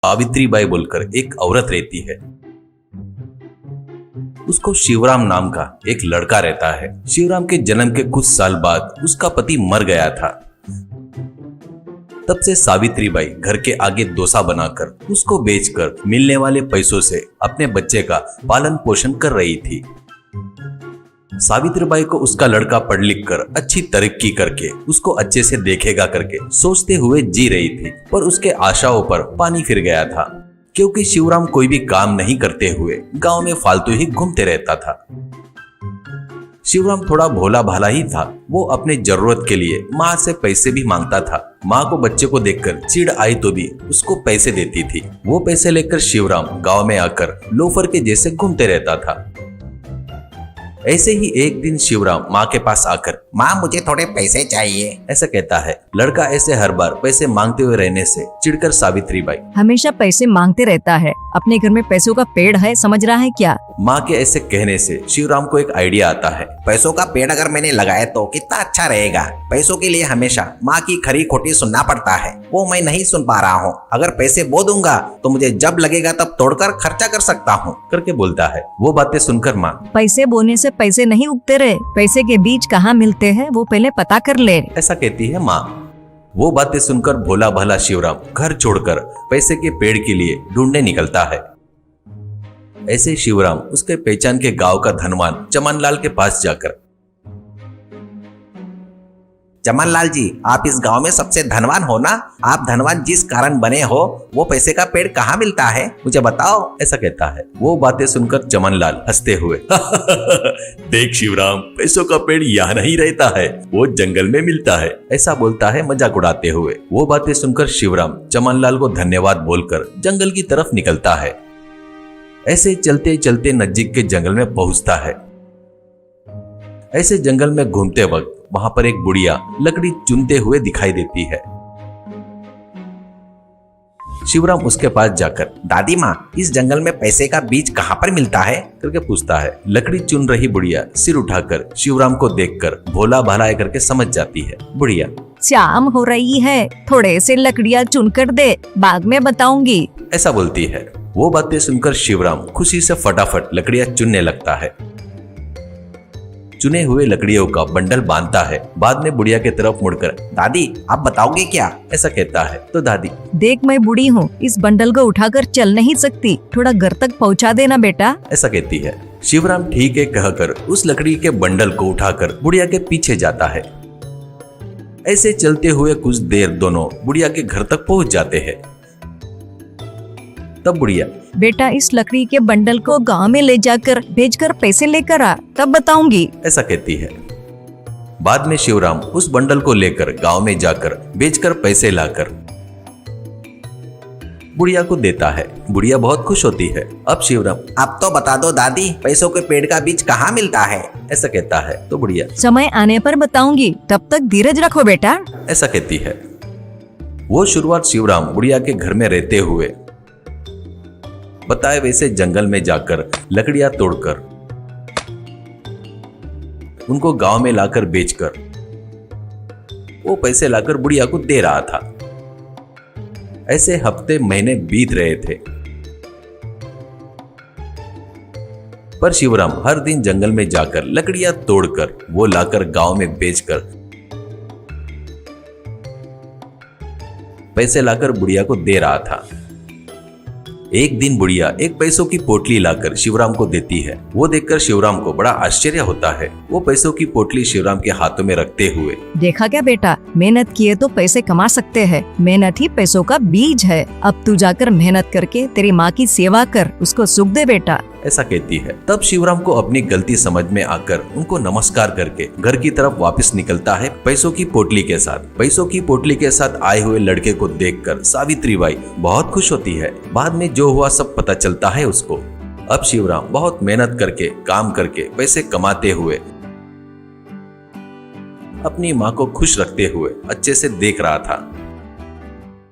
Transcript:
Savitri by बोलकर एक औरत रहती है। उसको शिवराम नाम का एक लड़का रहता है। शिवराम के जन्म के कुछ साल बाद उसका पति मर गया था। तब से सावित्री बाई घर के आगे डोसा बनाकर उसको बेचकर मिलने वाले पैसों से अपने बच्चे का पालन पोषण कर रही थी। सावित्री बाई को उसका लड़का पढ़ लिख कर अच्छी तरक्की करके उसको अच्छे से देखेगा करके सोचते हुए जी रही थी, पर उसके आशाओं पर पानी फिर गया था, क्योंकि शिवराम कोई भी काम नहीं करते हुए गांव में फालतू ही घूमते रहता था। शिवराम थोड़ा भोला भाला ही था। वो अपने जरूरत के लिए माँ से पैसे भी मांगता था। माँ को बच्चे को देखकर चिढ़ आई तो भी उसको पैसे देती थी। वो पैसे लेकर शिवराम गांव में आकर लोफर के जैसे घूमते रहता था। ऐसे ही एक दिन शिवराम माँ के पास आकर, माँ मुझे थोड़े पैसे चाहिए, ऐसा कहता है। लड़का ऐसे हर बार पैसे मांगते हुए रहने से चिढ़कर सावित्री बाई, हमेशा पैसे मांगते रहता है, अपने घर में पैसों का पेड़ है, समझ रहा है क्या? माँ के ऐसे कहने से शिवराम को एक आइडिया आता है। पैसों का पेड़ अगर मैंने लगाया तो कितना अच्छा रहेगा। पैसों के लिए हमेशा माँ की खरी खोटी सुनना पड़ता है, वो मैं नहीं सुन पा रहा हूँ। अगर पैसे बो दूंगा तो मुझे जब लगेगा तब तोड़कर खर्चा कर सकता हूँ, करके बोलता है। वो बातें सुनकर माँ, पैसे बोने से पैसे नहीं उगते रहे, पैसे के बीज कहाँ मिलते हैं वो पहले पता कर ले, ऐसा कहती है माँ। वो बातें सुनकर भोला भाला शिवराम घर छोड़कर पैसे के पेड़ के लिए ढूंढने निकलता है। ऐसे शिवराम उसके पहचान के गांव का धनवान चमनलाल के पास जाकर, चमनलाल जी, आप इस गांव में सबसे धनवान हो ना? आप धनवान जिस कारण बने हो वो पैसे का पेड़ कहाँ मिलता है, मुझे बताओ, ऐसा कहता है। वो बातें सुनकर चमनलाल हंसते हुए देख शिवराम, पैसों का पेड़ यहाँ नहीं रहता है, वो जंगल में मिलता है, ऐसा बोलता है मजाक उड़ाते हुए। वो बातें सुनकर शिवराम चमनलाल को धन्यवाद बोलकर जंगल की तरफ निकलता है। ऐसे चलते चलते नजदीक के जंगल में पहुंचता है। ऐसे जंगल में घूमते वक्त वहां पर एक बुढ़िया लकड़ी चुनते हुए दिखाई देती है। शिवराम उसके पास जाकर, दादी माँ, इस जंगल में पैसे का बीज कहाँ पर मिलता है, करके पूछता है। लकड़ी चुन रही बुढ़िया सिर उठाकर शिवराम को देखकर भोला भाला करके समझ जाती है। बुढ़िया, शाम हो रही है, थोड़े से लकड़ियाँ चुन कर दे, बाद में बताऊंगी, ऐसा बोलती है। वो बातें सुनकर शिवराम खुशी से फटाफट लकड़ियां चुनने लगता है। चुने हुए लकड़ियों का बंडल बांधता है। बाद में बुढ़िया की तरफ मुड़कर, दादी आप बताओगे क्या, ऐसा कहता है। तो दादी, देख मैं बूढ़ी हूँ, इस बंडल को उठाकर चल नहीं सकती, थोड़ा घर तक पहुँचा देना बेटा, ऐसा कहती है। शिवराम ठीक है कहकर उस लकड़ी के बंडल को उठाकर बुढ़िया के पीछे जाता है। ऐसे चलते हुए कुछ देर दोनों बुढ़िया के घर तक पहुँच जाते हैं। तब बुढ़िया, बेटा इस लकड़ी के बंडल को गांव में ले जाकर बेचकर पैसे लेकर आ, तब बताऊंगी, ऐसा कहती है। बाद में शिवराम उस बंडल को लेकर गांव में जाकर बेचकर पैसे लाकर बुढ़िया को देता है। बुढ़िया बहुत खुश होती है। अब शिवराम, अब तो बता दो दादी, पैसों के पेड़ का बीज कहाँ मिलता है, ऐसा कहता है। तो बुढ़िया, समय आने पर बताऊंगी, तब तक धीरज रखो बेटा, ऐसा कहती है। वो शुरुआत शिवराम बुढ़िया के घर में रहते हुए बताए वैसे जंगल में जाकर लकड़ियां तोड़कर उनको गांव में लाकर बेचकर वो पैसे लाकर बुढ़िया को दे रहा था। ऐसे हफ्ते महीने बीत रहे थे, पर शिवराम हर दिन जंगल में जाकर लकड़ियां तोड़कर वो लाकर गांव में बेचकर पैसे लाकर बुढ़िया को दे रहा था। एक दिन बुढ़िया एक पैसों की पोटली लाकर शिवराम को देती है। वो देखकर शिवराम को बड़ा आश्चर्य होता है। वो पैसों की पोटली शिवराम के हाथों में रखते हुए, देखा क्या बेटा, मेहनत किए तो पैसे कमा सकते हैं, मेहनत ही पैसों का बीज है, अब तू जाकर मेहनत करके तेरी माँ की सेवा कर, उसको सुख दे बेटा, ऐसा कहती है। तब शिवराम को अपनी गलती समझ में आकर उनको नमस्कार करके घर की तरफ वापस निकलता है पैसों की पोटली के साथ। पैसों की पोटली के साथ आए हुए लड़के को देखकर सावित्री बाई बहुत खुश होती है। बाद में जो हुआ सब पता चलता है उसको। अब शिवराम बहुत मेहनत करके काम करके पैसे कमाते हुए अपनी माँ को खुश रखते हुए अच्छे से देख रहा था।